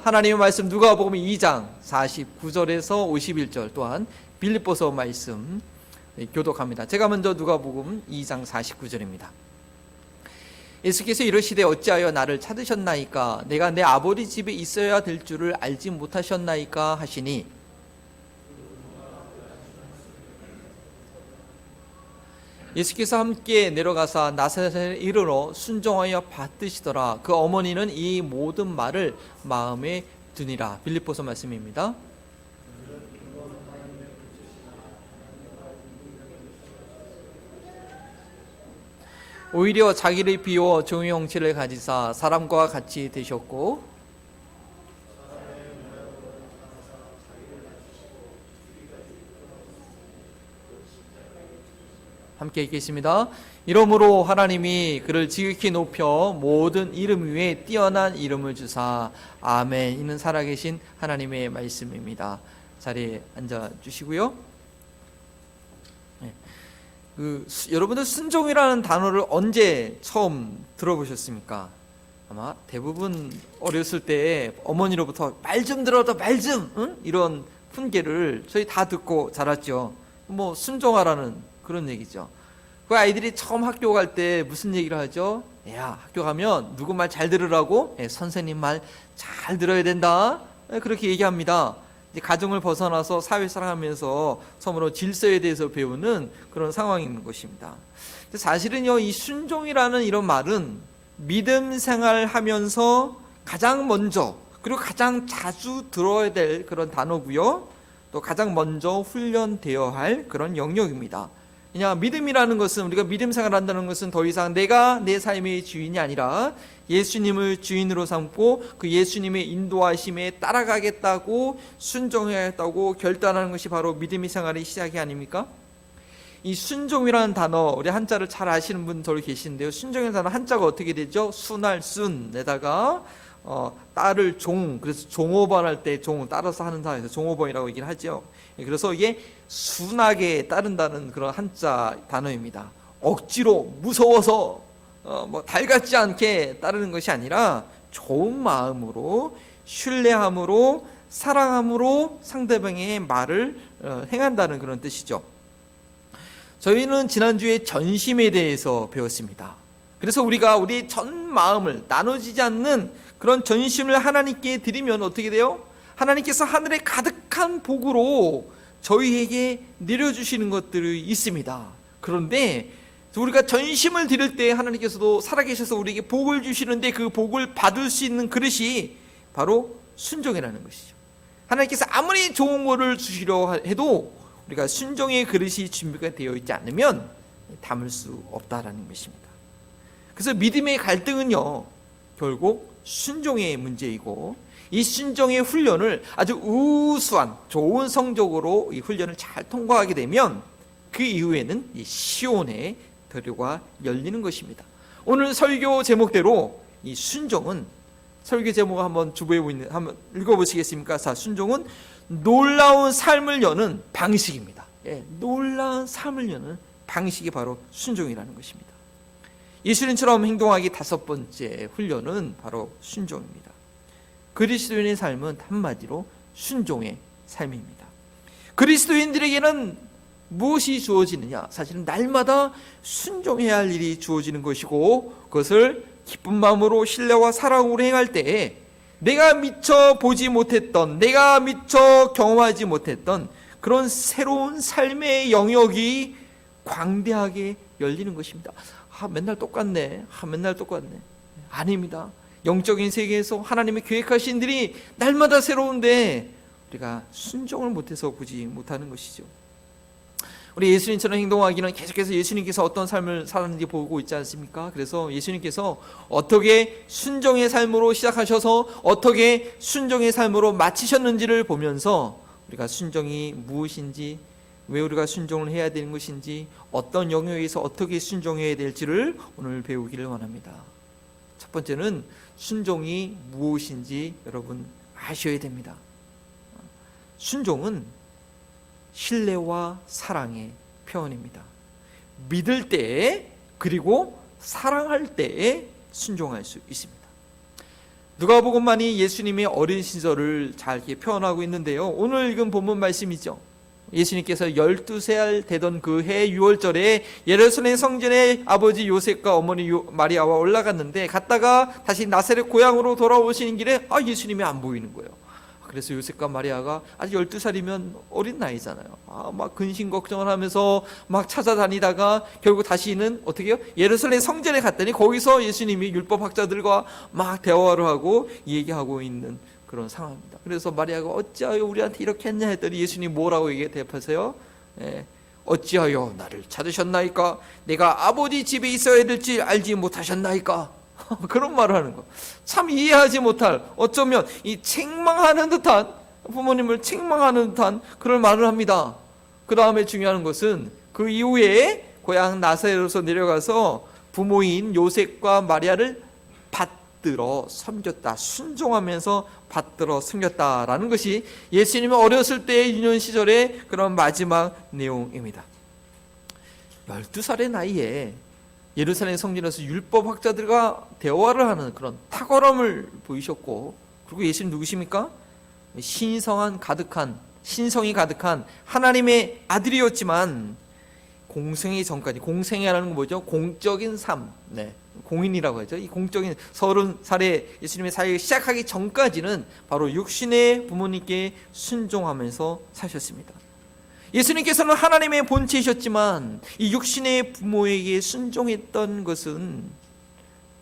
하나님의 말씀 누가복음 2장 49절에서 51절 또한 빌립보서 말씀 교독합니다. 제가 먼저 누가복음 2장 49절입니다. 예수께서 이르시되 어찌하여 나를 찾으셨나이까? 내가 내 아버지 집에 있어야 될 줄을 알지 못하셨나이까 하시니, 예수께서 함께 내려가사 나사렛에 이르러 순종하여 받드시더라. 그 어머니는 이 모든 말을 마음에 두니라. 빌립보서 말씀입니다. 오히려 자기를 비워 종의 형체를 가지사 사람과 같이 되셨고, 함께 읽겠습니다. 이러므로 하나님이 그를 지극히 높여 모든 이름 위에 뛰어난 이름을 주사. 아멘. 이는 살아계신 하나님의 말씀입니다. 자리에 앉아 주시고요. 여러분들 순종이라는 단어를 언제 처음 들어보셨습니까? 아마 대부분 어렸을 때 어머니로부터 말 좀 들어도 말 좀, 응? 이런 훈계를 저희 다 듣고 자랐죠. 뭐 순종하라는 그런 얘기죠. 그 아이들이 처음 학교 갈 때 무슨 얘기를 하죠? 야, 학교 가면 누구 말 잘 들으라고? 선생님 말 잘 들어야 된다. 그렇게 얘기합니다. 이제 가정을 벗어나서 사회생활하면서 처음으로 질서에 대해서 배우는 그런 상황이 있는 것입니다. 사실은요, 이 순종이라는 이런 말은 믿음 생활하면서 가장 먼저 그리고 가장 자주 들어야 될 그런 단어고요, 또 가장 먼저 훈련되어야 할 그런 영역입니다. 그냥 믿음이라는 것은, 우리가 믿음 생활한다는 것은 더 이상 내가 내 삶의 주인이 아니라 예수님을 주인으로 삼고 그 예수님의 인도하심에 따라가겠다고, 순종해야겠다고 결단하는 것이 바로 믿음의 생활의 시작이 아닙니까? 이 순종이라는 단어, 우리 한자를 잘 아시는 분 저기 계시는데요, 순종이라는 단어 한자가 어떻게 되죠? 순할 순에다가 딸을 종, 그래서 종업원 할 때 종 따라서 하는 사람에서 종업원이라고 얘기를 하죠. 그래서 이게 순하게 따른다는 그런 한자 단어입니다. 억지로 무서워서 달갑지 않게 따르는 것이 아니라 좋은 마음으로, 신뢰함으로, 사랑함으로 상대방의 말을 행한다는 그런 뜻이죠. 저희는 지난주에 전심에 대해서 배웠습니다. 그래서 우리가 우리 전 마음을, 나눠지지 않는 그런 전심을 하나님께 드리면 어떻게 돼요? 하나님께서 하늘에 가득한 복으로 저희에게 내려주시는 것들이 있습니다. 그런데 우리가 전심을 드릴 때 하나님께서도 살아계셔서 우리에게 복을 주시는데, 그 복을 받을 수 있는 그릇이 바로 순종이라는 것이죠. 하나님께서 아무리 좋은 것을 주시려 해도 우리가 순종의 그릇이 준비가 되어 있지 않으면 담을 수 없다라는 것입니다. 그래서 믿음의 갈등은요, 결국 순종의 문제이고, 이 순종의 훈련을 아주 우수한 좋은 성적으로 이 훈련을 잘 통과하게 되면 그 이후에는 이 시온의 들과 열리는 것입니다. 오늘 설교 제목대로 이 순종은, 설교 제목을 한번 한번 읽어보시겠습니까? 자, 순종은 놀라운 삶을 여는 방식입니다. 놀라운 삶을 여는 방식이 바로 순종이라는 것입니다. 예수님처럼 행동하기 5번째 훈련은 바로 순종입니다. 그리스도인의 삶은 한마디로 순종의 삶입니다. 그리스도인들에게는 무엇이 주어지느냐? 사실은 날마다 순종해야 할 일이 주어지는 것이고, 그것을 기쁜 마음으로 신뢰와 사랑으로 행할 때에 내가 미처 보지 못했던, 내가 미처 경험하지 못했던 그런 새로운 삶의 영역이 광대하게 열리는 것입니다. 맨날 똑같네. 맨날 똑같네. 아닙니다. 영적인 세계에서 하나님의 계획하신 일이 날마다 새로운데 우리가 순종을 못해서 보지 못하는 것이죠. 우리 예수님처럼 행동하기는 계속해서 예수님께서 어떤 삶을 살았는지 보고 있지 않습니까? 그래서 예수님께서 어떻게 순종의 삶으로 시작하셔서 어떻게 순종의 삶으로 마치셨는지를 보면서 우리가 순종이 무엇인지, 왜 우리가 순종을 해야 되는 것인지, 어떤 영역에서 어떻게 순종해야 될지를 오늘 배우기를 원합니다. 첫 번째는 순종이 무엇인지 여러분 아셔야 됩니다. 순종은 신뢰와 사랑의 표현입니다. 믿을 때에, 그리고 사랑할 때에 순종할 수 있습니다. 누가복음만이 예수님의 어린 시절을 잘 이렇게 표현하고 있는데요. 오늘 읽은 본문 말씀이죠. 예수님께서 12살 되던 그 해 6월절에 예루살렘 성전에 아버지 요셉과 어머니 마리아와 올라갔는데, 갔다가 다시 나사렛 고향으로 돌아오시는 길에 예수님이 안 보이는 거예요. 그래서 요셉과 마리아가 아직 12살이면 어린 나이잖아요. 막 근심 걱정을 하면서 막 찾아다니다가 결국 다시는 어떻게 해요? 예루살렘 성전에 갔더니 거기서 예수님이 율법학자들과 막 대화를 하고 얘기하고 있는 그런 상황입니다. 그래서 마리아가 어찌하여 우리한테 이렇게 했냐 했더니 예수님 뭐라고 대답하세요? 어찌하여 나를 찾으셨나이까? 내가 아버지 집에 있어야 될지 알지 못하셨나이까? 그런 말을 하는 거. 참 이해하지 못할, 어쩌면 이 책망하는 듯한, 부모님을 책망하는 듯한 그런 말을 합니다. 그 다음에 중요한 것은 그 이후에 고향 나사렛에서 내려가서 부모인 요셉과 마리아를 받들어 섬겼다. 순종하면서 받들어 섬겼다라는 것이 예수님이 어렸을 때의 유년 시절의 그런 마지막 내용입니다. 12살의 나이에 예루살렘 성전에서 율법학자들과 대화를 하는 그런 탁월함을 보이셨고, 그리고 예수님 누구십니까? 신성이 가득한 하나님의 아들이었지만 공생의 전까지, 공생애라는 건 뭐죠? 공적인 삶, 공인이라고 하죠. 이 공적인 30살에 예수님의 사역을 시작하기 전까지는 바로 육신의 부모님께 순종하면서 사셨습니다. 예수님께서는 하나님의 본체이셨지만 이 육신의 부모에게 순종했던 것은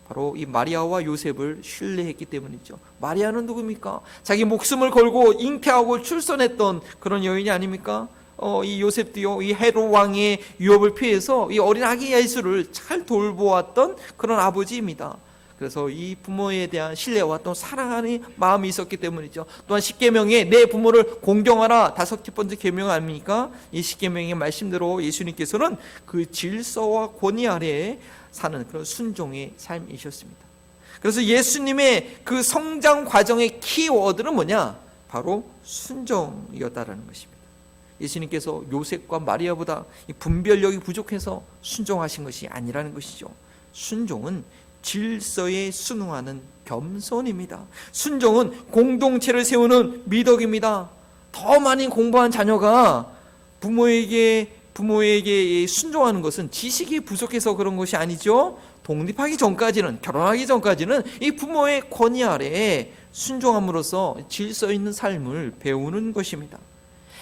바로 이 마리아와 요셉을 신뢰했기 때문이죠. 마리아는 누굽니까? 자기 목숨을 걸고 잉태하고 출산했던 그런 여인이 아닙니까? 이 요셉도요, 이 헤롯 왕의 유업을 피해서 이 어린 아기 예수를 잘 돌보았던 그런 아버지입니다. 그래서 이 부모에 대한 신뢰와 또 사랑하는 마음이 있었기 때문이죠. 또한 십계명에 내 부모를 공경하라, 5번째 계명 아닙니까? 이 십계명의 말씀대로 예수님께서는 그 질서와 권위 아래에 사는 그런 순종의 삶이셨습니다. 그래서 예수님의 그 성장 과정의 키워드는 뭐냐? 바로 순종이었다라는 것입니다. 예수님께서 요셉과 마리아보다 분별력이 부족해서 순종하신 것이 아니라는 것이죠. 순종은 질서에 순응하는 겸손입니다. 순종은 공동체를 세우는 미덕입니다. 더 많이 공부한 자녀가 부모에게 순종하는 것은 지식이 부족해서 그런 것이 아니죠. 독립하기 전까지는, 결혼하기 전까지는 이 부모의 권위 아래에 순종함으로써 질서 있는 삶을 배우는 것입니다.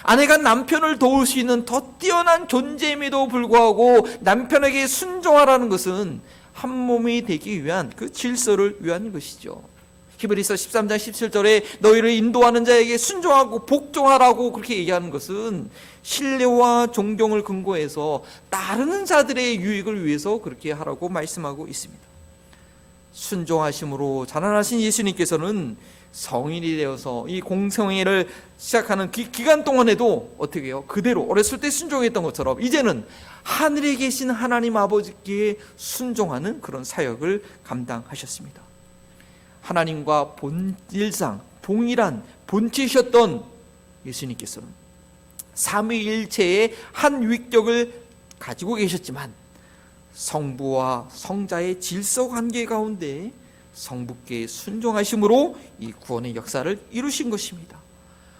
아내가 남편을 도울 수 있는 더 뛰어난 존재임에도 불구하고 남편에게 순종하라는 것은 한 몸이 되기 위한 그 질서를 위한 것이죠. 히브리서 13장 17절에 너희를 인도하는 자에게 순종하고 복종하라고 그렇게 얘기하는 것은 신뢰와 존경을 근거해서 따르는 자들의 유익을 위해서 그렇게 하라고 말씀하고 있습니다. 순종하심으로 자라나신 예수님께서는 성인이 되어서 이 공생애를 시작하는 기간 동안에도 어떻게 해요? 그대로 어렸을 때 순종했던 것처럼 이제는 하늘에 계신 하나님 아버지께 순종하는 그런 사역을 감당하셨습니다. 하나님과 본질상 동일한 본체이셨던 예수님께서는 삼위일체의 한 위격을 가지고 계셨지만 성부와 성자의 질서 관계 가운데 성부께 순종하심으로 이 구원의 역사를 이루신 것입니다.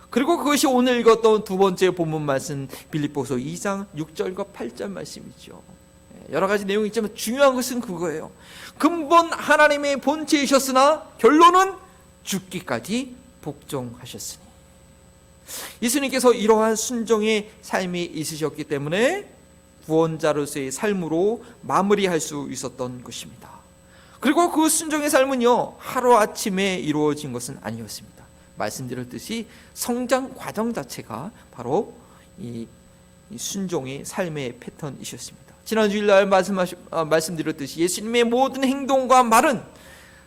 그리고 그것이 오늘 읽었던 두 번째 본문 말씀 빌립보서 2장 6절과 8절 말씀이죠. 여러 가지 내용이 있지만 중요한 것은 그거예요. 근본 하나님의 본체이셨으나 결론은 죽기까지 복종하셨으니. 예수님께서 이러한 순종의 삶이 있으셨기 때문에 구원자로서의 삶으로 마무리할 수 있었던 것입니다. 그리고 그 순종의 삶은요, 하루아침에 이루어진 것은 아니었습니다. 말씀드렸듯이 성장 과정 자체가 바로 이 순종의 삶의 패턴이셨습니다. 지난 주일날 말씀드렸듯이 예수님의 모든 행동과 말은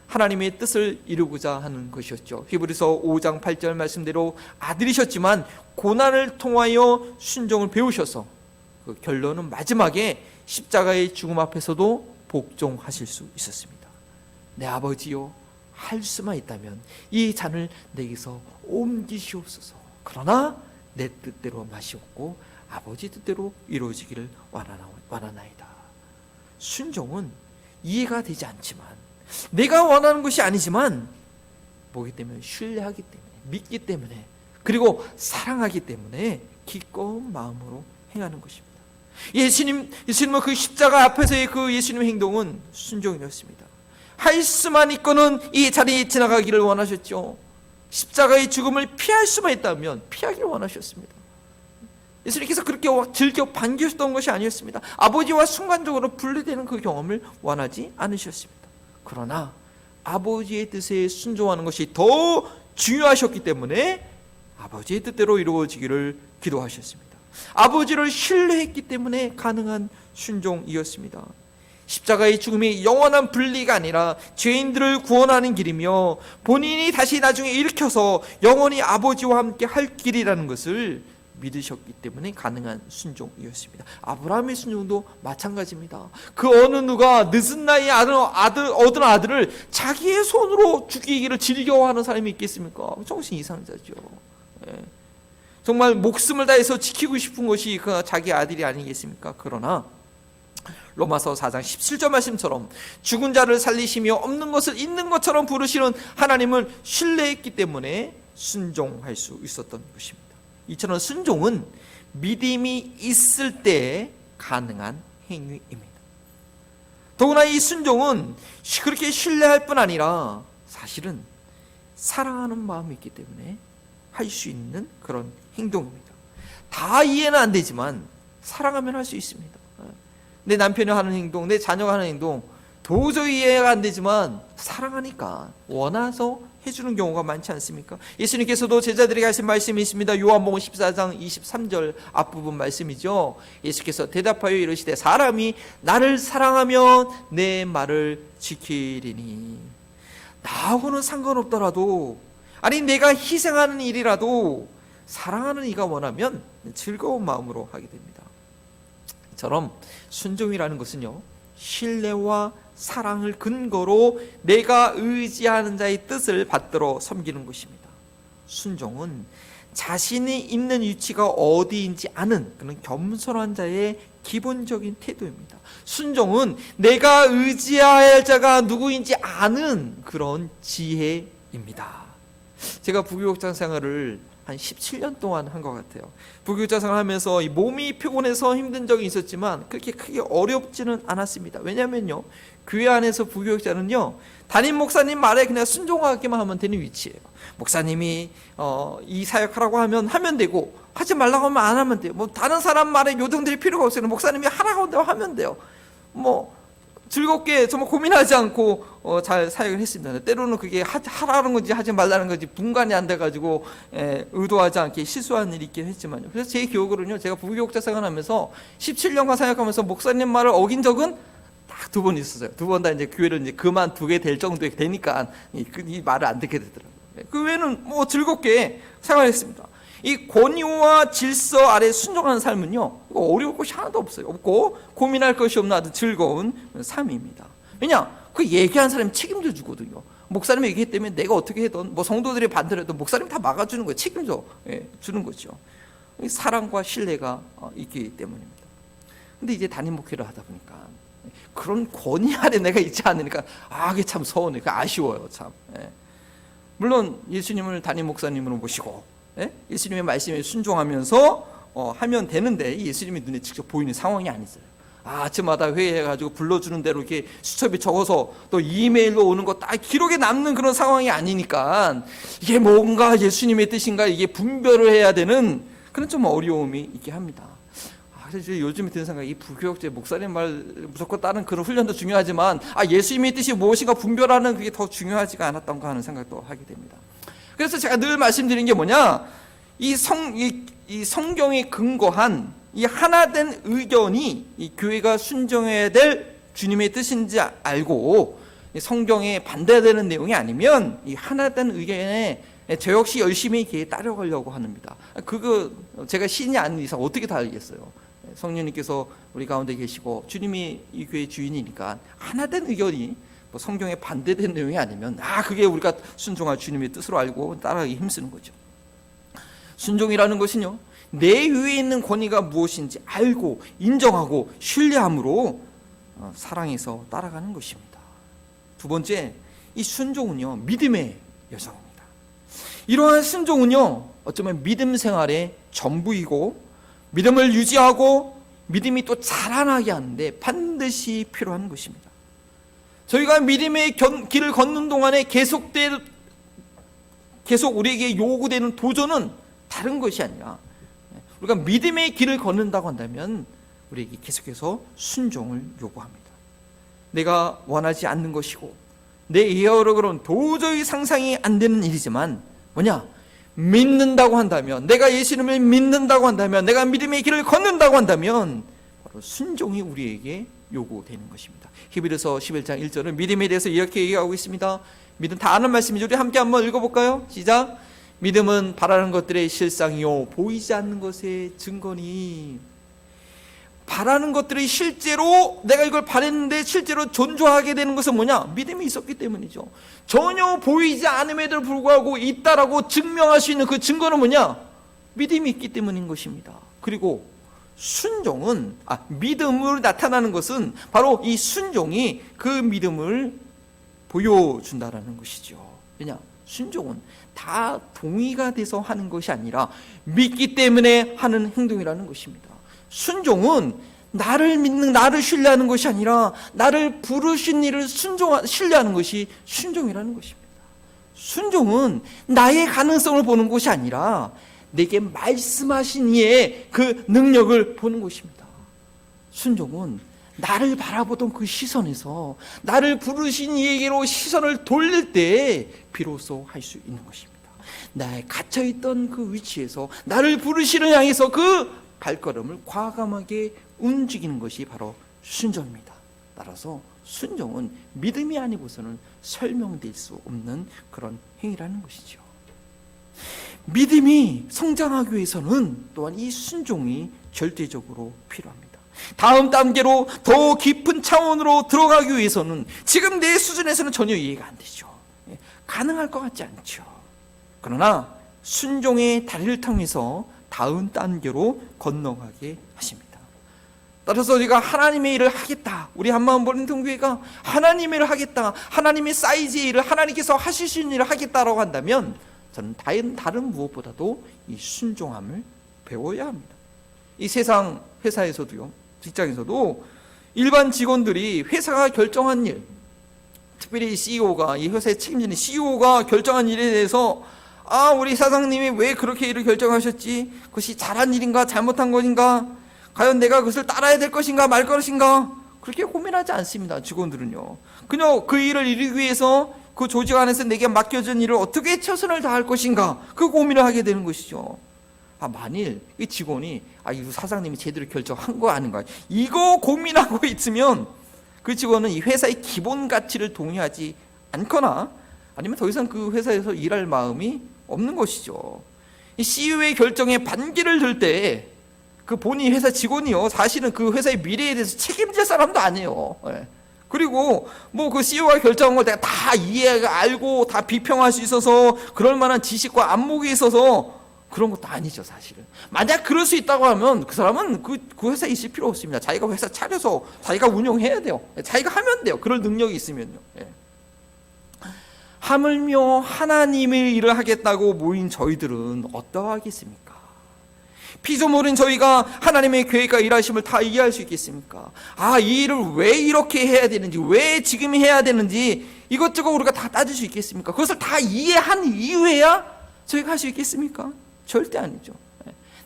하나님의 뜻을 이루고자 하는 것이었죠. 히브리서 5장 8절 말씀대로 아들이셨지만 고난을 통하여 순종을 배우셔서 그 결론은 마지막에 십자가의 죽음 앞에서도 복종하실 수 있었습니다. 내 아버지요, 할 수만 있다면 이 잔을 내게서 옮기시옵소서. 그러나 내 뜻대로 마시옵고 아버지 뜻대로 이루어지기를 원하나이다. 순종은 이해가 되지 않지만, 내가 원하는 것이 아니지만 뭐기 때문에? 신뢰하기 때문에, 믿기 때문에, 그리고 사랑하기 때문에 기꺼운 마음으로 행하는 것입니다. 예수님은 그 십자가 앞에서의 그 예수님의 행동은 순종이었습니다. 할 수만 있고는 이 자리에 지나가기를 원하셨죠. 십자가의 죽음을 피할 수만 있다면 피하기를 원하셨습니다. 예수님께서 그렇게 즐겨 반기셨던 것이 아니었습니다. 아버지와 순간적으로 분리되는 그 경험을 원하지 않으셨습니다. 그러나 아버지의 뜻에 순종하는 것이 더 중요하셨기 때문에 아버지의 뜻대로 이루어지기를 기도하셨습니다. 아버지를 신뢰했기 때문에 가능한 순종이었습니다. 십자가의 죽음이 영원한 분리가 아니라 죄인들을 구원하는 길이며 본인이 다시 나중에 일으켜서 영원히 아버지와 함께 할 길이라는 것을 믿으셨기 때문에 가능한 순종이었습니다. 아브라함의 순종도 마찬가지입니다. 그 어느 누가 늦은 나이에 얻은 아들을 자기의 손으로 죽이기를 즐겨하는 사람이 있겠습니까? 정신 이상자죠. 정말 목숨을 다해서 지키고 싶은 것이 그 자기 아들이 아니겠습니까? 그러나 로마서 4장 17절 말씀처럼 죽은 자를 살리시며 없는 것을 있는 것처럼 부르시는 하나님을 신뢰했기 때문에 순종할 수 있었던 것입니다. 이처럼 순종은 믿음이 있을 때 가능한 행위입니다. 더구나 이 순종은 그렇게 신뢰할 뿐 아니라 사실은 사랑하는 마음이 있기 때문에 할 수 있는 그런 행동입니다. 다 이해는 안 되지만 사랑하면 할 수 있습니다. 내 남편이 하는 행동, 내 자녀가 하는 행동 도저히 이해가 안 되지만 사랑하니까 원해서 해주는 경우가 많지 않습니까? 예수님께서도 제자들에게 하신 말씀이 있습니다. 요한복음 14장 23절 앞부분 말씀이죠. 예수께서 대답하여 이르시되 사람이 나를 사랑하면 내 말을 지키리니. 나하고는 상관없더라도, 아니 내가 희생하는 일이라도 사랑하는 이가 원하면 즐거운 마음으로 하게 됩니다. 이처럼 순종이라는 것은요, 신뢰와 사랑을 근거로 내가 의지하는 자의 뜻을 받들어 섬기는 것입니다. 순종은 자신이 있는 위치가 어디인지 아는 그런 겸손한 자의 기본적인 태도입니다. 순종은 내가 의지해야 할 자가 누구인지 아는 그런 지혜입니다. 제가 부교육장 생활을 한 17년 동안 한 것 같아요. 부교육자 생활하면서 몸이 피곤해서 힘든 적이 있었지만 그렇게 크게 어렵지는 않았습니다. 왜냐면요, 교회 안에서 부교육자는요, 담임 목사님 말에 그냥 순종하기만 하면 되는 위치예요. 목사님이 이 사역하라고 하면 되고, 하지 말라고 하면 안 하면 돼요. 뭐 다른 사람 말에 요동될 필요가 없어요. 목사님이 하라고 하면 돼요. 뭐 즐겁게 정말 고민하지 않고 잘 사역을 했습니다. 때로는 그게 하라는 건지 하지 말라는 건지 분간이 안 돼가지고 의도하지 않게 실수한 일이 있긴 했지만요. 그래서 제 기억으로는요, 제가 부교육자 생활하면서 17년간 사역하면서 목사님 말을 어긴 적은 딱 2번 있었어요. 2번 다 이제 교회를 이제 그만두게 될 정도에 되니까 이 말을 안 듣게 되더라고요. 그 외에는 뭐 즐겁게 생활했습니다. 이 권위와 질서 아래 순종하는 삶은요, 어려울 것이 하나도 없고 고민할 것이 없는 아주 즐거운 삶입니다. 왜냐? 그 얘기한 사람이 책임져 주거든요. 목사님이 얘기했기 때문에 내가 어떻게 해도, 뭐 성도들이 반대를 해도 목사님이 다 막아주는 거예요. 책임져 주는 거죠. 사랑과 신뢰가 있기 때문입니다. 근데 이제 담임 목회를 하다 보니까 그런 권위 아래 내가 있지 않으니까 그게 참 서운해. 아쉬워요, 참. 물론 예수님을 담임 목사님으로 모시고 예수님의 말씀에 순종하면서 하면 되는데, 예수님이 눈에 직접 보이는 상황이 아니었어요. 아침마다 회의해가지고 불러주는 대로 이렇게 수첩에 적어서 또 이메일로 오는 거 딱 기록에 남는 그런 상황이 아니니까 이게 뭔가 예수님의 뜻인가 이게 분별을 해야 되는 그런 좀 어려움이 있게 합니다. 그래서 요즘에 드는 생각이, 이 부교육제 목사님 말 무조건 따르는 그런 훈련도 중요하지만 예수님의 뜻이 무엇인가 분별하는 그게 더 중요하지가 않았던가 하는 생각도 하게 됩니다. 그래서 제가 늘 말씀드린 게 뭐냐, 이 성경에 근거한 이 하나된 의견이 이 교회가 순종해야 될 주님의 뜻인지 알고 성경에 반대되는 내용이 아니면 이 하나된 의견에 저 역시 열심히 따라가려고 합니다. 그거 제가 신이 아닌 이상 어떻게 다 알겠어요. 성령님께서 우리 가운데 계시고 주님이 이 교회의 주인이니까 하나된 의견이 뭐 성경에 반대된 내용이 아니면 그게 우리가 순종할 주님의 뜻으로 알고 따라가기 힘쓰는 거죠. 순종이라는 것은요, 내 위에 있는 권위가 무엇인지 알고 인정하고 신뢰함으로 사랑해서 따라가는 것입니다. 두 번째, 이 순종은요, 믿음의 여정입니다. 이러한 순종은요, 어쩌면 믿음 생활의 전부이고 믿음을 유지하고 믿음이 또 자라나게 하는데 반드시 필요한 것입니다. 저희가 믿음의 길을 걷는 동안에 계속 우리에게 요구되는 도전은 다른 것이 아니라, 우리가 믿음의 길을 걷는다고 한다면 우리에게 계속해서 순종을 요구합니다. 내가 원하지 않는 것이고 내 이해로는 도저히 상상이 안 되는 일이지만 뭐냐? 믿는다고 한다면, 내가 예수님을 믿는다고 한다면, 내가 믿음의 길을 걷는다고 한다면 바로 순종이 우리에게 요구되는 것입니다. 히브리서 11장 1절은 믿음에 대해서 이렇게 얘기하고 있습니다. 믿음 다 아는 말씀이죠. 우리 함께 한번 읽어볼까요? 시작. 믿음은 바라는 것들의 실상이요 보이지 않는 것의 증거니. 바라는 것들이 실제로 내가 이걸 바랬는데 실제로 존재하게 되는 것은 뭐냐? 믿음이 있었기 때문이죠. 전혀 보이지 않음에도 불구하고 있다라고 증명할 수 있는 그 증거는 뭐냐? 믿음이 있기 때문인 것입니다. 그리고 순종은 믿음으로 나타나는 것은 바로 이 순종이 그 믿음을 보여준다라는 것이죠. 왜냐? 순종은 다 동의가 돼서 하는 것이 아니라 믿기 때문에 하는 행동이라는 것입니다. 순종은 나를 믿는, 나를 신뢰하는 것이 아니라 나를 부르신 이를 신뢰하는 것이 순종이라는 것입니다. 순종은 나의 가능성을 보는 것이 아니라 내게 말씀하신 이의 그 능력을 보는 것입니다. 순종은 나를 바라보던 그 시선에서 나를 부르신 이에게로 시선을 돌릴 때 비로소 할 수 있는 것입니다. 나의 갇혀있던 그 위치에서 나를 부르시는 향해서 그 발걸음을 과감하게 움직이는 것이 바로 순종입니다. 따라서 순종은 믿음이 아니고서는 설명될 수 없는 그런 행위라는 것이죠. 믿음이 성장하기 위해서는 또한 이 순종이 절대적으로 필요합니다. 다음 단계로 더 깊은 차원으로 들어가기 위해서는 지금 내 수준에서는 전혀 이해가 안 되죠. 가능할 것 같지 않죠. 그러나 순종의 다리를 통해서 다음 단계로 건너가게 하십니다. 따라서 우리가 하나님의 일을 하겠다, 우리 한마음 버린 통교회가 하나님의 일을 하겠다, 하나님의 사이즈의 일을 하나님께서 하실 수 있는 일을 하겠다라고 한다면 저는 다른 무엇보다도 이 순종함을 배워야 합니다. 이 세상 회사에서도요, 직장에서도 일반 직원들이 회사가 결정한 일, 특별히 CEO가, 이 회사의 책임지는 CEO가 결정한 일에 대해서 우리 사장님이 왜 그렇게 일을 결정하셨지? 그것이 잘한 일인가 잘못한 것인가? 과연 내가 그것을 따라야 될 것인가 말 것인가? 그렇게 고민하지 않습니다. 직원들은요. 그냥 그 일을 이루기 위해서 그 조직 안에서 내게 맡겨진 일을 어떻게 최선을 다할 것인가? 그 고민을 하게 되는 것이죠. 만일 이 직원이 이 사장님이 제대로 결정한 거 아닌가? 이거 고민하고 있으면 그 직원은 이 회사의 기본 가치를 동의하지 않거나 아니면 더 이상 그 회사에서 일할 마음이 없는 것이죠. 이 CEO의 결정에 반기를 들 때 그 본인 회사 직원이요, 사실은 그 회사의 미래에 대해서 책임질 사람도 아니에요. 그리고 뭐 그 CEO가 결정한 걸 내가 다 이해가 알고 다 비평할 수 있어서 그럴 만한 지식과 안목이 있어서 그런 것도 아니죠, 사실은. 만약 그럴 수 있다고 하면 그 사람은 그 회사에 있을 필요 없습니다. 자기가 회사 차려서 자기가 운영해야 돼요. 자기가 하면 돼요. 그럴 능력이 있으면요. 하물며 하나님의 일을 하겠다고 모인 저희들은 어떠하겠습니까? 피조물인 저희가 하나님의 계획과 일하심을 다 이해할 수 있겠습니까? 이 일을 왜 이렇게 해야 되는지, 왜 지금 해야 되는지 이것저것 우리가 다 따질 수 있겠습니까? 그것을 다 이해한 이후에야 저희가 할 수 있겠습니까? 절대 아니죠.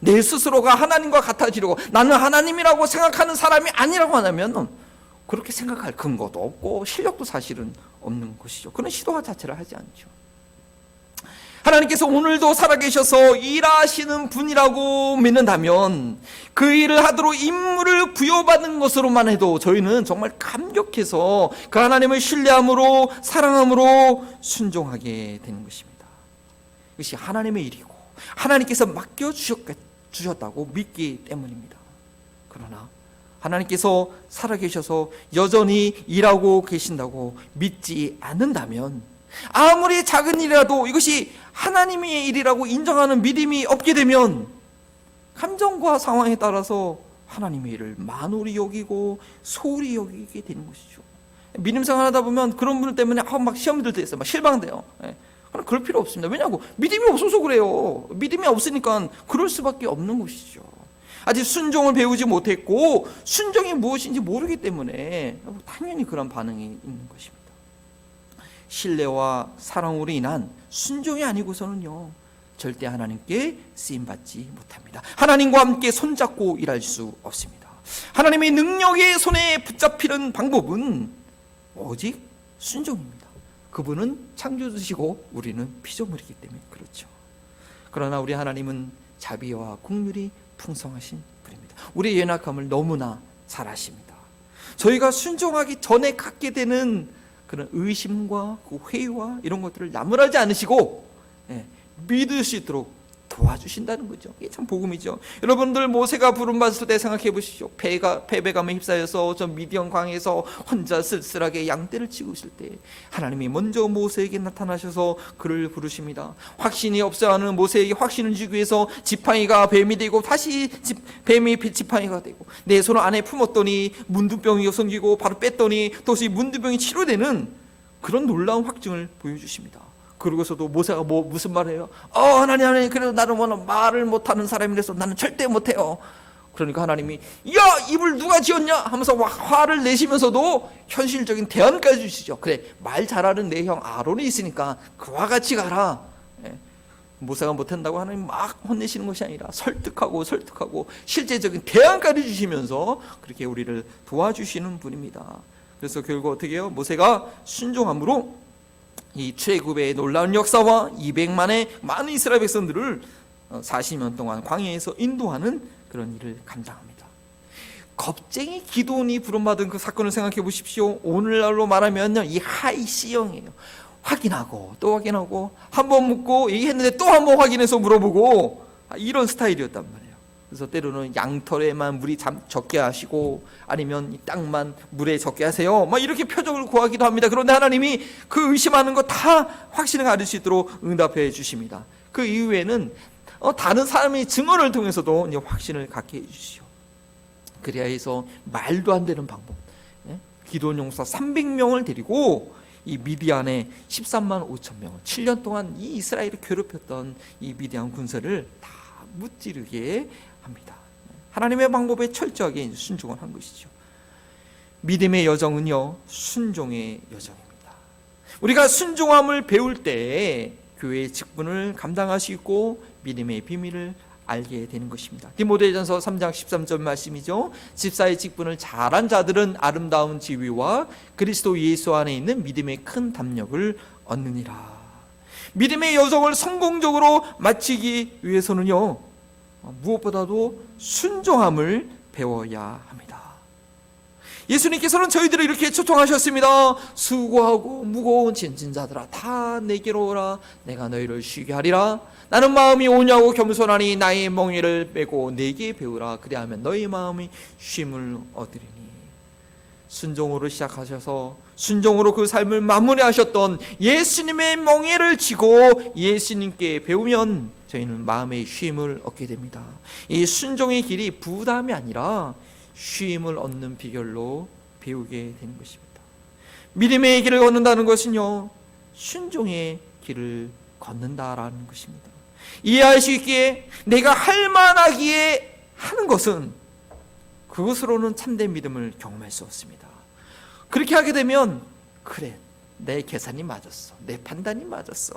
내 스스로가 하나님과 같아지려고 나는 하나님이라고 생각하는 사람이 아니라고 하면 그렇게 생각할 근거도 없고 실력도 사실은 없는 것이죠. 그런 시도 자체를 하지 않죠. 하나님께서 오늘도 살아계셔서 일하시는 분이라고 믿는다면 그 일을 하도록 임무를 부여받은 것으로만 해도 저희는 정말 감격해서 그 하나님을 신뢰함으로 사랑함으로 순종하게 되는 것입니다. 이것이 하나님의 일이고 하나님께서 맡겨주셨다고 믿기 때문입니다. 그러나 하나님께서 살아계셔서 여전히 일하고 계신다고 믿지 않는다면 아무리 작은 일이라도 이것이 하나님의 일이라고 인정하는 믿음이 없게 되면 감정과 상황에 따라서 하나님의 일을 만홀히 여기고 소홀히 여기게 되는 것이죠. 믿음 생활하다 보면 그런 분들 때문에 막 시험 들 때 있어요. 막 실망돼요. 그럴 필요 없습니다. 왜냐하고 믿음이 없어서 그래요. 믿음이 없으니까 그럴 수밖에 없는 것이죠. 아직 순종을 배우지 못했고 순종이 무엇인지 모르기 때문에 당연히 그런 반응이 있는 것입니다. 신뢰와 사랑으로 인한 순종이 아니고서는요, 절대 하나님께 쓰임받지 못합니다. 하나님과 함께 손잡고 일할 수 없습니다. 하나님의 능력의 손에 붙잡히는 방법은 오직 순종입니다. 그분은 창조주시고 우리는 피조물이기 때문에 그렇죠. 그러나 우리 하나님은 자비와 긍휼이 풍성하신 분입니다. 우리의 연약함을 너무나 잘 아십니다. 저희가 순종하기 전에 갖게 되는 그런 의심과 그 회의와 이런 것들을 나무라지 않으시고 믿을 수 있도록 도와주신다는 거죠. 이게 참 복음이죠. 여러분들 모세가 부름받았을 때 생각해 보십시오. 패배감에 휩싸여서 저 미디안 광에서 혼자 쓸쓸하게 양떼를 치고 있을 때 하나님이 먼저 모세에게 나타나셔서 그를 부르십니다. 확신이 없어하는 모세에게 확신을 주기 위해서 지팡이가 뱀이 되고 다시 뱀이 지팡이가 되고 내 손을 안에 품었더니 문둥병이 생기고 바로 뺐더니 도저히 문둥병이 치료되는 그런 놀라운 확증을 보여주십니다. 그러고서도 모세가 무슨 말을 해요? 하나님, 그래도 나는 말을 못하는 사람이라서 나는 절대 못해요. 그러니까 하나님이 야, 입을 누가 지었냐 하면서 화를 내시면서도 현실적인 대안까지 주시죠. 그래, 말 잘하는 내 형 아론이 있으니까 그와 같이 가라. 모세가 못한다고 하나님 막 혼내시는 것이 아니라 설득하고 실제적인 대안까지 주시면서 그렇게 우리를 도와주시는 분입니다. 그래서 결국 어떻게 해요? 모세가 순종함으로 이 출애굽의 놀라운 역사와 200만의 많은 이스라엘 백성들을 40년 동안 광야에서 인도하는 그런 일을 감당합니다. 겁쟁이 기도원이 부름받은 그 사건을 생각해 보십시오. 오늘날로 말하면요, 이 하이C형이에요. 확인하고 또 확인하고 한 번 묻고 얘기했는데 또 한 번 확인해서 물어보고 이런 스타일이었단 말이에요. 그래서 때로는 양털에만 물이 적게 하시고 아니면 이 땅만 물에 적게 하세요. 막 이렇게 표적을 구하기도 합니다. 그런데 하나님이 그 의심하는 거 다 확신을 가질 수 있도록 응답해 주십니다. 그 이후에는 다른 사람의 증언을 통해서도 이제 확신을 갖게 해주시오. 그래야 해서 말도 안 되는 방법. 기도원 용사 300명을 데리고 이 미디안의 13만 5천 명을 7년 동안 이 이스라엘을 괴롭혔던 이 미디안 군사를 다 무찌르게 합니다. 하나님의 방법에 철저하게 순종을 한 것이죠. 믿음의 여정은요, 순종의 여정입니다. 우리가 순종함을 배울 때 교회의 직분을 감당할 수 있고 믿음의 비밀을 알게 되는 것입니다. 디모데전서 3장 13절 말씀이죠. 집사의 직분을 잘한 자들은 아름다운 지위와 그리스도 예수 안에 있는 믿음의 큰 담력을 얻느니라. 믿음의 여정을 성공적으로 마치기 위해서는요, 무엇보다도 순종함을 배워야 합니다. 예수님께서는 저희들을 이렇게 초청하셨습니다. 수고하고 무거운 짐진 자들아 다 내게로 오라. 내가 너희를 쉬게 하리라. 나는 마음이 온유하고 겸손하니 나의 멍에를 메고 내게 배우라. 그리하면 너희 마음이 쉼을 얻으리니. 순종으로 시작하셔서 순종으로 그 삶을 마무리하셨던 예수님의 멍에를 지고 예수님께 배우면 저희는 마음의 쉼을 얻게 됩니다. 이 순종의 길이 부담이 아니라 쉼을 얻는 비결로 배우게 되는 것입니다. 믿음의 길을 걷는다는 것은요, 순종의 길을 걷는다라는 것입니다. 이해할 수 있기에 내가 할 만하기에 하는 것은 그것으로는 참된 믿음을 경험할 수 없습니다. 그렇게 하게 되면 그래, 내 계산이 맞았어, 내 판단이 맞았어,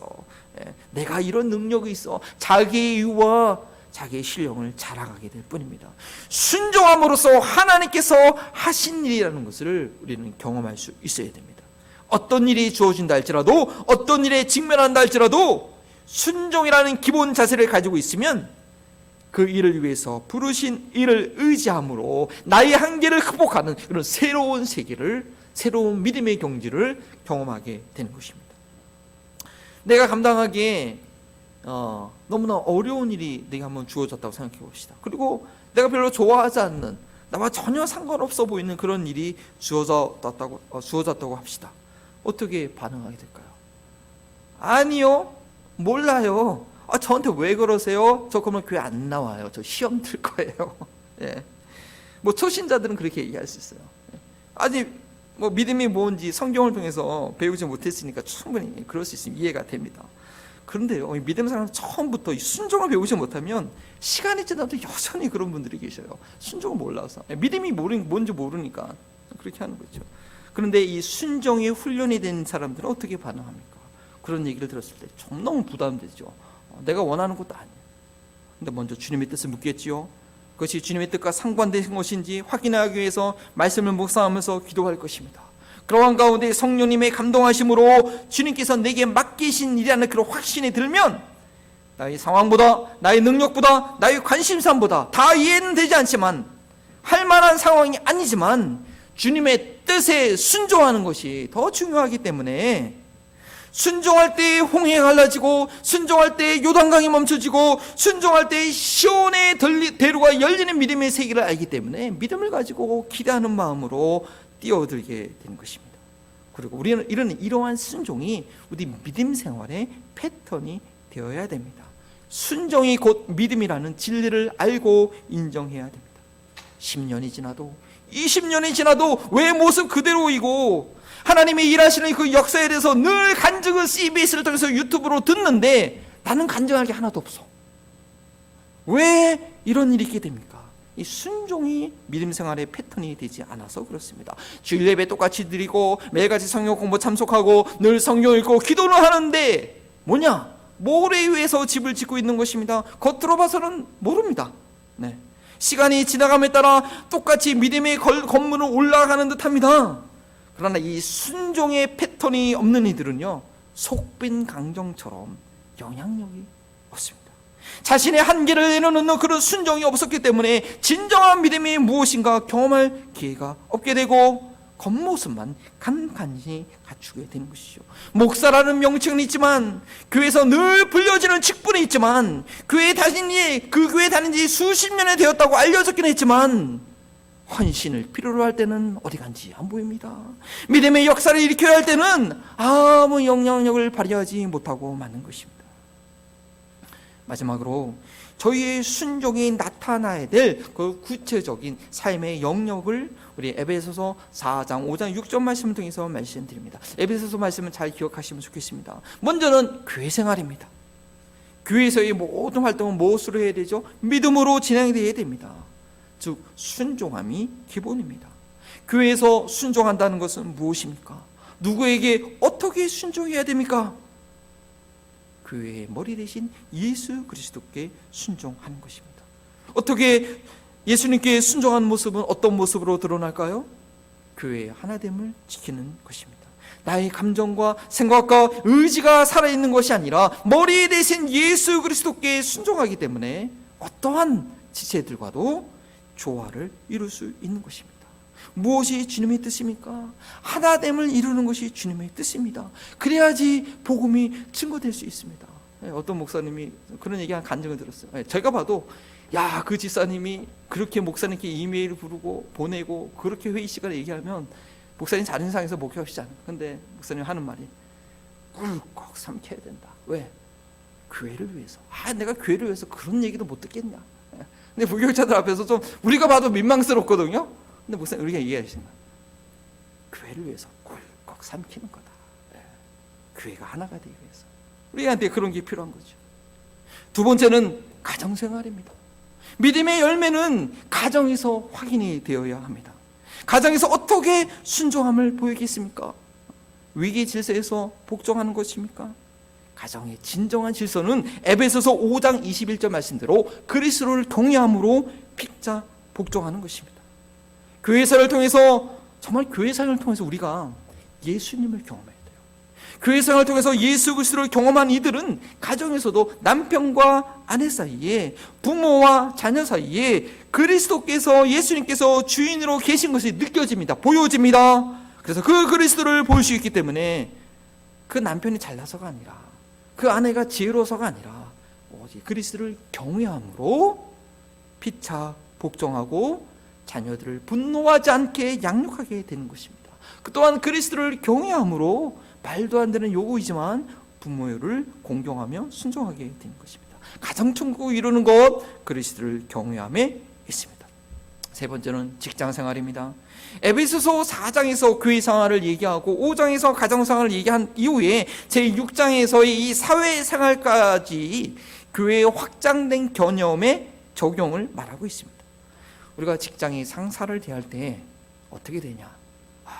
내가 이런 능력이 있어, 자기의 이유와 자기의 신령을 자랑하게 될 뿐입니다. 순종함으로써 하나님께서 하신 일이라는 것을 우리는 경험할 수 있어야 됩니다. 어떤 일이 주어진다 할지라도, 어떤 일에 직면한다 할지라도 순종이라는 기본 자세를 가지고 있으면 그 일을 위해서 부르신 일을 의지함으로 나의 한계를 극복하는 그런 새로운 세계를, 새로운 믿음의 경지를 경험하게 되는 것입니다. 내가 감당하기에 너무나 어려운 일이 내게 한번 주어졌다고 생각해 봅시다. 그리고 내가 별로 좋아하지 않는, 나와 전혀 상관없어 보이는 그런 일이 주어졌다고 합시다. 어떻게 반응하게 될까요? 아니요, 몰라요. 저한테 왜 그러세요? 저 그러면 교회 안 나와요. 저 시험 들 거예요. 예. 뭐 초신자들은 그렇게 얘기할 수 있어요. 아직 뭐 믿음이 뭔지 성경을 통해서 배우지 못했으니까 충분히 그럴 수 있으면 이해가 됩니다. 그런데요, 믿음 사람은 처음부터 이 순종을 배우지 못하면 시간이 지나도 여전히 그런 분들이 계셔요. 순종을 몰라서, 믿음이 뭔지 모르니까 그렇게 하는 거죠. 그런데 이 순종이 훈련이 된 사람들은 어떻게 반응합니까? 그런 얘기를 들었을 때 좀 너무 부담되죠. 내가 원하는 것도 아니에요. 근데 먼저 주님의 뜻을 묻겠지요. 그것이 주님의 뜻과 상관된 것인지 확인하기 위해서 말씀을 묵상하면서 기도할 것입니다. 그러한 가운데 성령님의 감동하심으로 주님께서 내게 맡기신 일이라는 그런 확신이 들면 나의 상황보다, 나의 능력보다, 나의 관심사보다 다 이해는 되지 않지만, 할 만한 상황이 아니지만 주님의 뜻에 순종하는 것이 더 중요하기 때문에, 순종할 때 홍해가 갈라지고, 순종할 때 요단강이 멈춰지고, 순종할 때 시온의 대로가 열리는 믿음의 세계를 알기 때문에 믿음을 가지고 기대하는 마음으로 뛰어들게 되는 것입니다. 그리고 우리는 이러한 순종이 우리 믿음 생활의 패턴이 되어야 됩니다. 순종이 곧 믿음이라는 진리를 알고 인정해야 됩니다. 10년이 지나도 20년이 지나도 왜 모습 그대로이고, 하나님이 일하시는 그 역사에 대해서 늘 간증을 CBS를 통해서 유튜브로 듣는데 나는 간증할 게 하나도 없어. 왜 이런 일이 있게 됩니까? 이 순종이 믿음 생활의 패턴이 되지 않아서 그렇습니다. 주일 예배 똑같이 드리고 매일같이 성경 공부 참석하고 늘 성경 읽고 기도를 하는데 뭐냐? 뭐에 의해서 집을 짓고 있는 것입니다. 겉으로 봐서는 모릅니다. 네. 시간이 지나감에 따라 똑같이 믿음의 건물을 올라가는 듯합니다. 그러나 이 순종의 패턴이 없는 이들은요, 속빈 강정처럼 영향력이 없습니다. 자신의 한계를 내려놓는 그런 순종이 없었기 때문에 진정한 믿음이 무엇인가 경험할 기회가 없게 되고 겉모습만 간간히 갖추게 되는 것이죠. 목사라는 명칭은 있지만, 교회에서 늘 불려지는 직분이 있지만, 그 교회에 다닌 지 수십 년이 되었다고 알려졌긴 했지만 헌신을 필요로 할 때는 어디 간지 안 보입니다. 믿음의 역사를 일으켜야 할 때는 아무 영향력을 발휘하지 못하고 마는 것입니다. 마지막으로 저희의 순종이 나타나야 될 그 구체적인 삶의 영역을 우리 에베소서 4장 5장 6절 말씀을 통해서 말씀드립니다. 에베소서 말씀은 잘 기억하시면 좋겠습니다. 먼저는 교회 생활입니다. 교회에서의 모든 활동은 무엇으로 해야 되죠? 믿음으로 진행되어야 됩니다. 즉 순종함이 기본입니다. 교회에서 순종한다는 것은 무엇입니까? 누구에게 어떻게 순종해야 됩니까? 교회의 머리 대신 예수 그리스도께 순종하는 것입니다. 어떻게 예수님께 순종하는 모습은 어떤 모습으로 드러날까요? 교회의 하나됨을 지키는 것입니다. 나의 감정과 생각과 의지가 살아있는 것이 아니라 머리 대신 예수 그리스도께 순종하기 때문에 어떠한 지체들과도 조화를 이룰 수 있는 것입니다. 무엇이 주님의 뜻입니까? 하나됨을 이루는 것이 주님의 뜻입니다. 그래야지 복음이 증거될 수 있습니다. 어떤 목사님이 그런 얘기한 간증을 들었어요. 제가 봐도 그 집사님이 그렇게 목사님께 이메일 부르고 보내고 그렇게 회의 시간에 얘기하면 목사님 자존심상해서 목회하시지 않아요. 근데 목사님 하는 말이 꿀꺽 삼켜야 된다. 왜? 교회를 위해서. 내가 교회를 위해서 그런 얘기도 못 듣겠냐. 근데 부교육자들 앞에서 좀 우리가 봐도 민망스럽거든요. 근데 목사님 우리가 얘기하시는 거예요. 교회를 위해서 꿀꺽 삼키는 거다. 교회가 하나가 되기 위해서. 우리한테 그런 게 필요한 거죠. 두 번째는 가정생활입니다. 믿음의 열매는 가정에서 확인이 되어야 합니다. 가정에서 어떻게 순종함을 보이겠습니까? 위기 질서에서 복종하는 것입니까? 가정의 진정한 질서는 에베소서 5장 21절 말씀대로 그리스도를 경외함으로 픽자 복종하는 것입니다. 교회사를 통해서, 정말 교회사를 통해서 우리가 예수님을 경험해야 돼요. 교회생활을 통해서 예수 그리스도를 경험한 이들은 가정에서도 남편과 아내 사이에, 부모와 자녀 사이에 그리스도께서, 예수님께서 주인으로 계신 것이 느껴집니다. 보여집니다. 그래서 그 그리스도를 볼 수 있기 때문에 그 남편이 잘나서가 아니라, 그 아내가 지혜로워서가 아니라 오직 그리스도를 경외함으로 피차 복종하고 자녀들을 분노하지 않게 양육하게 되는 것입니다. 그 또한 그리스도를 경외함으로 말도 안 되는 요구이지만 부모를 공경하며 순종하게 되는 것입니다. 가정천국 이루는 것, 그리스도를 경외함에 있습니다. 세 번째는 직장 생활입니다. 에베소서 4장에서 교회 생활을 얘기하고 5장에서 가정 생활을 얘기한 이후에 제6장에서의 이 사회 생활까지 교회의 확장된 개념의 적용을 말하고 있습니다. 우리가 직장의 상사를 대할 때 어떻게 되냐?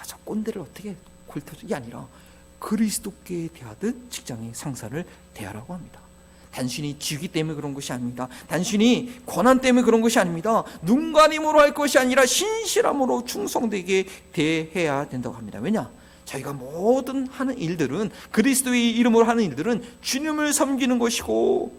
저 꼰대를 어떻게 골터주는 게 아니라 그리스도께 대하듯 직장의 상사를 대하라고 합니다. 단순히 직위 때문에 그런 것이 아닙니다. 단순히 권한 때문에 그런 것이 아닙니다. 눈가림으로 할 것이 아니라 신실함으로 충성되게 대해야 된다고 합니다. 왜냐? 저희가 모든 하는 일들은, 그리스도의 이름으로 하는 일들은 주님을 섬기는 것이고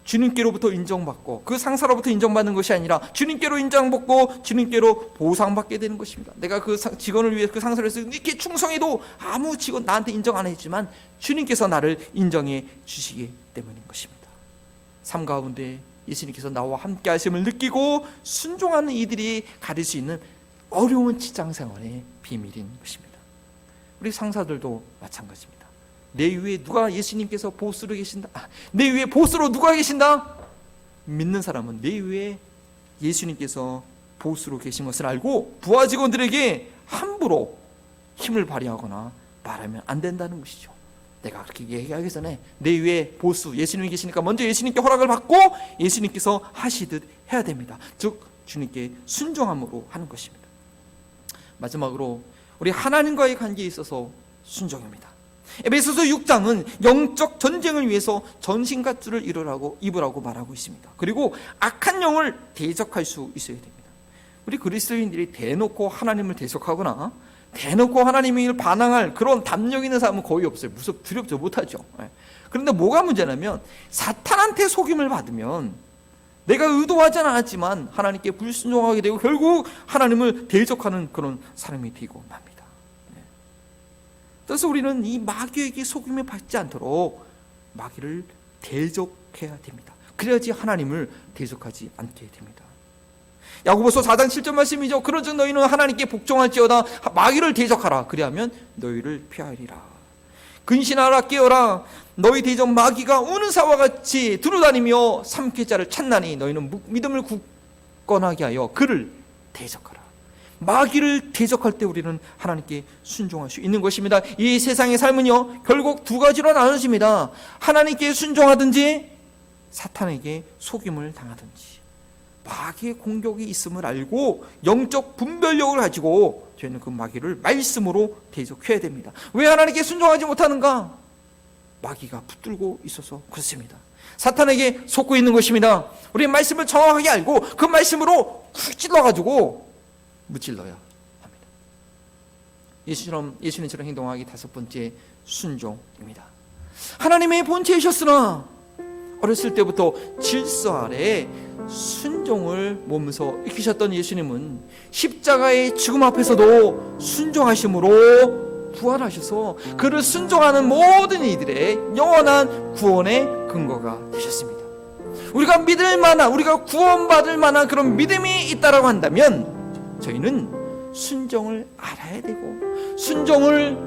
주님께로부터 인정받고 그 상사로부터 인정받는 것이 아니라 주님께로 인정받고 주님께로 보상받게 되는 것입니다. 내가 그 직원을 위해 그 상사를 해서 이렇게 충성해도 아무 직원 나한테 인정 안 했지만 주님께서 나를 인정해 주시기 때문인 것입니다. 삶 가운데 예수님께서 나와 함께 하심을 느끼고 순종하는 이들이 가질 수 있는 어려운 직장 생활의 비밀인 것입니다. 우리 상사들도 마찬가지입니다. 내 위에 누가 예수님께서 보스로 계신다? 내 위에 보스로 누가 계신다? 믿는 사람은 내 위에 예수님께서 보스로 계신 것을 알고 부하 직원들에게 함부로 힘을 발휘하거나 말하면 안 된다는 것이죠. 내가 그렇게 얘기하기 전에 내 위에 보스 예수님이 계시니까 먼저 예수님께 허락을 받고 예수님께서 하시듯 해야 됩니다. 즉 주님께 순종함으로 하는 것입니다. 마지막으로 우리 하나님과의 관계에 있어서 순종입니다. 에베소서 6장은 영적 전쟁을 위해서 전신갑주를 입으라고 말하고 있습니다. 그리고 악한 영을 대적할 수 있어야 됩니다. 우리 그리스도인들이 대놓고 하나님을 대적하거나 대놓고 하나님의 일을 반항할 그런 담력 있는 사람은 거의 없어요. 두렵죠 못하죠. 그런데 뭐가 문제냐면 사탄한테 속임을 받으면 내가 의도하지는 않았지만 하나님께 불순종하게 되고 결국 하나님을 대적하는 그런 사람이 되고 맙니다. 그래서 우리는 이 마귀에게 속임을 받지 않도록 마귀를 대적해야 됩니다. 그래야지 하나님을 대적하지 않게 됩니다. 야고보서 4장 7절 말씀이죠. 그런즉 너희는 하나님께 복종할지어다 마귀를 대적하라. 그리하면 너희를 피하리라. 근신하라 깨어라. 너희 대적 마귀가 우는 사와 같이 두루다니며 삼킬 자를 찾나니 너희는 믿음을 굳건하게 하여 그를 대적하라. 마귀를 대적할 때 우리는 하나님께 순종할 수 있는 것입니다. 이 세상의 삶은요 결국 두 가지로 나눠집니다. 하나님께 순종하든지 사탄에게 속임을 당하든지. 마귀의 공격이 있음을 알고 영적 분별력을 가지고 저희는 그 마귀를 말씀으로 대적해야 됩니다. 왜 하나님께 순종하지 못하는가? 마귀가 붙들고 있어서 그렇습니다. 사탄에게 속고 있는 것입니다. 우리 말씀을 정확하게 알고 그 말씀으로 쿡 찔러가지고 무찔러야 합니다. 예수님처럼 행동하기 다섯 번째 순종입니다. 하나님의 본체이셨으나 어렸을 때부터 질서 아래 순종을 몸소 익히셨던 예수님은 십자가의 죽음 앞에서도 순종하심으로 부활하셔서 그를 순종하는 모든 이들의 영원한 구원의 근거가 되셨습니다. 우리가 믿을 만한, 우리가 구원받을 만한 그런 믿음이 있다라고 한다면 저희는 순종을 알아야 되고 순종을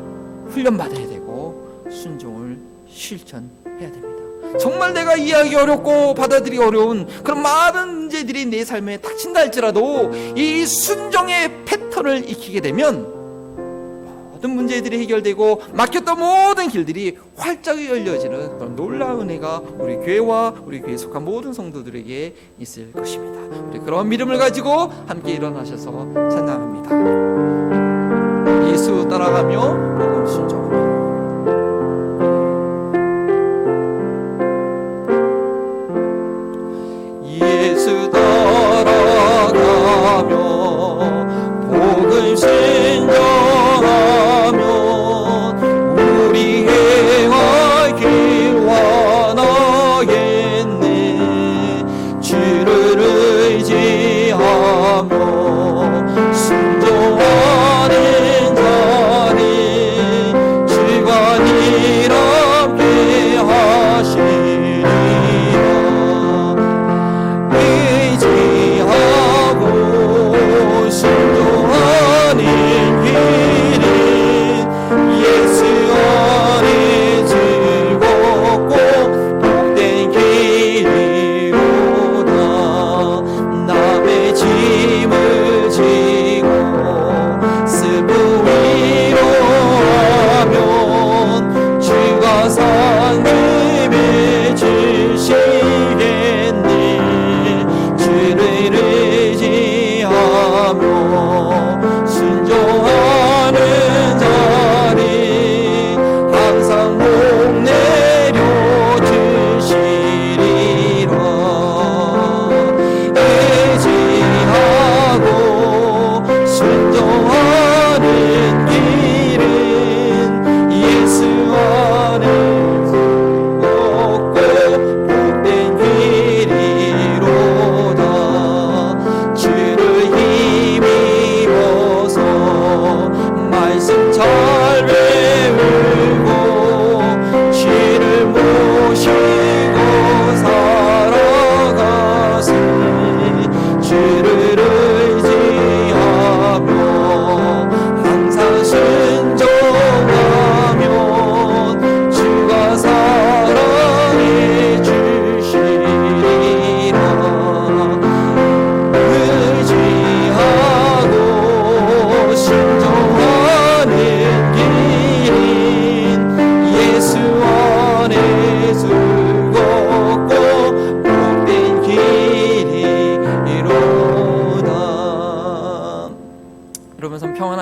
훈련받아야 되고 순종을 실천해야 됩니다. 정말 내가 이해하기 어렵고 받아들이기 어려운 그런 많은 문제들이 내 삶에 닥친다 할지라도 이 순종의 패턴을 익히게 되면 모든 문제들이 해결되고 막혔던 모든 길들이 활짝 열려지는 그런 놀라운 은혜가 우리 교회와 우리 교회에 속한 모든 성도들에게 있을 것입니다. 우리 그런 믿음을 가지고 함께 일어나셔서 찬양합니다. 예수 따라가며 복음 순종하며 예수 따라가며 복음 순종하며 우리 행할 길 원하겠네. 주를 의지하며 순종하는 자는 주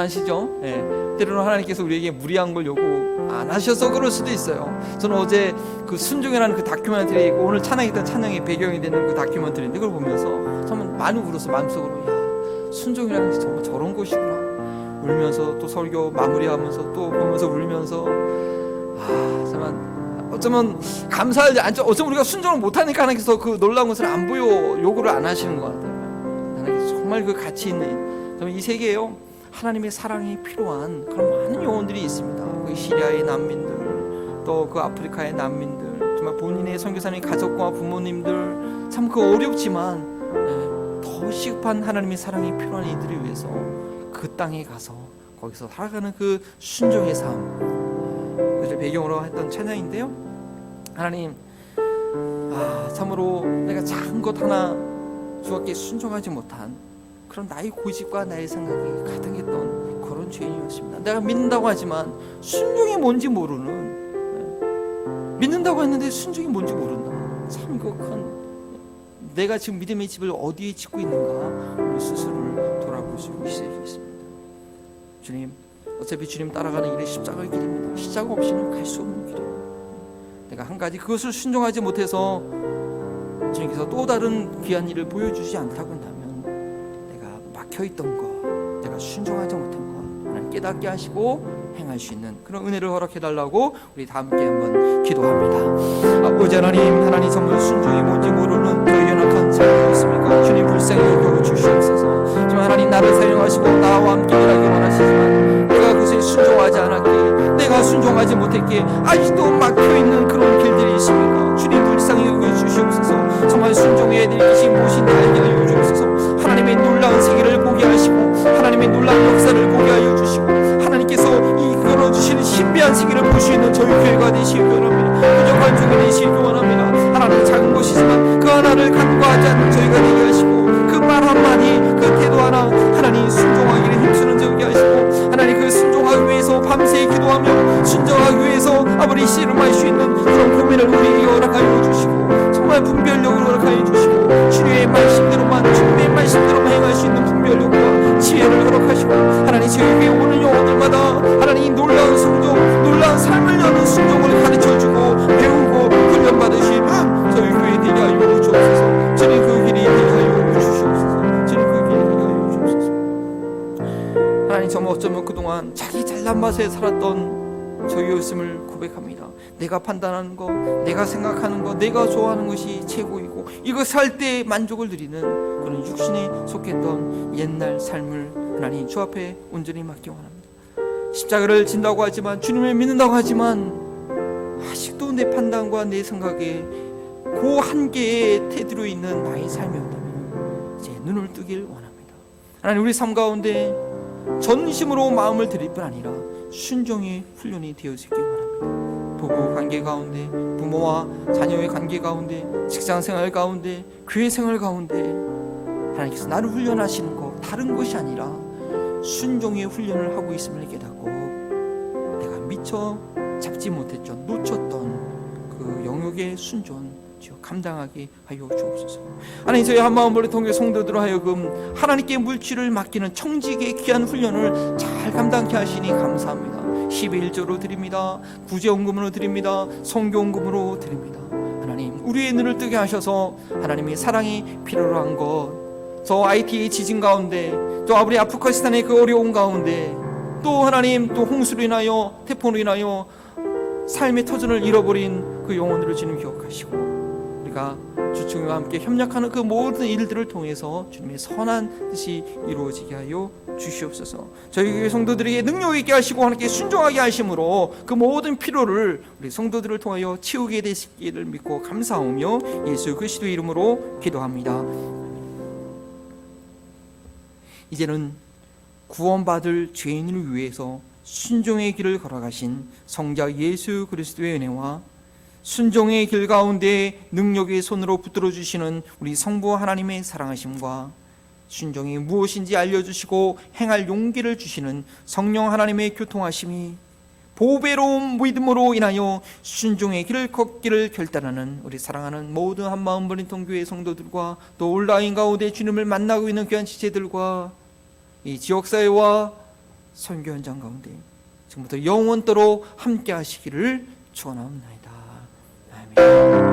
하시죠. 때로는 하나님께서 우리에게 무리한 걸 요구 안 하셔서 그럴 수도 있어요. 저는 어제 그 순종이라는 그 다큐멘터리, 오늘 찬양했던 찬양의 배경이 되는 그 다큐멘터리인데 그걸 보면서 정말 많이 울었어. 마음속으로 야, 순종이라는 게 정말 저런 것이구나. 울면서 또 설교 마무리하면서 또 보면서 울면서 정말 어쩌면 감사하지 않죠. 어쩌면 우리가 순종을 못하니까 하나님께서 그 놀라운 것을 안 보여 요구를 안 하시는 것 같아요. 하나님께서 정말 그 가치 있는, 정말 이 세계에요 하나님의 사랑이 필요한 그런 많은 영혼들이 있습니다. 그 시리아의 난민들, 또 그 아프리카의 난민들, 정말 본인의 선교사님 가족과 부모님들, 참 그 어렵지만 더 시급한 하나님의 사랑이 필요한 이들을 위해서 그 땅에 가서 거기서 살아가는 그 순종의 삶, 그를 배경으로 했던 찬양인데요. 하나님, 참으로 내가 작은 것 하나 주님께 순종하지 못한 그런 나의 고집과 나의 생각이 가득했던 그런 죄인이었습니다. 내가 믿는다고 하지만 순종이 뭔지 모르는, 믿는다고 했는데 순종이 뭔지 모른다. 참 그 큰, 내가 지금 믿음의 집을 어디에 짓고 있는가, 우리 스스로를 돌아볼 수 있습니다. 주님, 어차피 주님 따라가는 일이 십자가의 길입니다. 십자가 없이는 갈 수 없는 길이에요. 내가 한 가지 그것을 순종하지 못해서 주님께서 또 다른 귀한 일을 보여주지 않다고 한다면 내가 막혀있던 것, 내가 순종하지 못한 것 하나님 깨닫게 하시고 행할 수 있는 그런 은혜를 허락해달라고 우리 다 함께 한번 기도합니다. 아버지 하나님 정말 순종이 뭔지 모르는 저희 연약한 삶이었습니까? 주님 불쌍히 여겨 주시옵소서. 정말 하나님 나를 사용하시고 나와 함께 일하기 원하시지만 내가 그것에 순종하지 않았기에, 내가 순종하지 못했기에 아직도 막혀있는 그런 길들이 있습니까? 주님 불쌍히 여겨 주시옵소서. 정말 순종해야 될 것이 무엇인지 알게 하여 주옵소서. 하나님의 놀라운 세계를 보게 하시고 하나님의 놀라운 역사를 보게 하여 주시고 하나님께서 이끌어 주시는 신비한 세계를 볼 수 있는 저희 교회가 되시길 원합니다. 부족한 종이 되시길 원합니다. 하나님 작은 것이지만 그 하나를 간과하지 않는 저희가 되게 하시고 그 말 한마디 그 태도 하나 하나님 순종하기를 힘쓰는 저에게 하시고 하나님 그 순종하기 위해서 밤새 기도하며 순종하기 위해서 아버지 씨름할 수 있는 그런 고민을 우리에게 허락하여 주시고 정말 분별력을 허락하여 주시고 주님의 말씀대로만 주님의 말씀대로만 행할 수 있는 분별력과 지혜를 허락하시고 하나님 저에게 오는 영혼들마다 하나님 놀라운 순종, 놀라운 삶을 여는 순종을 가르쳐주고 배우고 훈련받으시는 저희 교회 되게 하여 주옵소서. 주님 그 길이 되게 하여 주시옵소서. 주님 그 길이 되게 하여 주옵소서. 하나님 정말 어쩌면 그동안 자기 잘난 맛에 살았던 저희였음을 고백합니다. 내가 판단하는 것, 내가 생각하는 것, 내가 좋아하는 것이 최고이고 이것을 할 때 만족을 누리는 그런 육신에 속했던 옛날 삶을 하나님 주 앞에 온전히 맡기 원합니다. 십자가를 진다고 하지만 주님을 믿는다고 하지만 아직도 내 판단과 내 생각에 그 한계에 테두려 있는 나의 삶이었다면 이제 눈을 뜨길 원합니다. 하나님 우리 삶 가운데 전심으로 마음을 드릴 뿐 아니라 순종의 훈련이 되어지길 원합니다. 부부 관계 가운데, 부모와 자녀의 관계 가운데, 직장 생활 가운데, 교회 생활 가운데 하나님께서 나를 훈련하시는 것 다른 것이 아니라 순종의 훈련을 하고 있음을 깨닫고 내가 미처 잡지 못했던, 놓쳤던 그 영역의 순종 감당하게 하여 주옵소서. 하나님 저희 한마음으로 통해 성도들로 하여금 하나님께 물질을 맡기는 청지기의 귀한 훈련을 잘 감당케 하시니 감사합니다. 11조로 드립니다. 구제원금으로 드립니다. 성교원금으로 드립니다. 하나님 우리의 눈을 뜨게 하셔서 하나님의 사랑이 필요로 한 것, 저 IT의 지진 가운데, 또 아브리 아프가니스탄의 그 어려운 가운데, 또 하나님 또 홍수로 인하여 태풍으로 인하여 삶의 터전을 잃어버린 그 영혼들을 주님 기억하시고 우리가 주님과 함께 협력하는 그 모든 일들을 통해서 주님의 선한 뜻이 이루어지게 하여 주시옵소서. 저희 교회 성도들에게 능력 있게 하시고 하나님께 순종하게 하심으로 그 모든 필요를 우리 성도들을 통하여 채우게 되시기를 믿고 감사하며 예수 그리스도의 이름으로 기도합니다. 이제는 구원받을 죄인을 위해서 순종의 길을 걸어가신 성자 예수 그리스도의 은혜와 순종의 길 가운데 능력의 손으로 붙들어 주시는 우리 성부 하나님의 사랑하심과 순종이 무엇인지 알려주시고 행할 용기를 주시는 성령 하나님의 교통하심이 보배로운 믿음으로 인하여 순종의 길을 걷기를 결단하는 우리 사랑하는 모든 한마음 버린 통교회 성도들과 또 온라인 가운데 주님을 만나고 있는 귀한 지체들과 이 지역사회와 선교 현장 가운데 지금부터 영원토록 함께 하시기를 축원합니다. 아멘.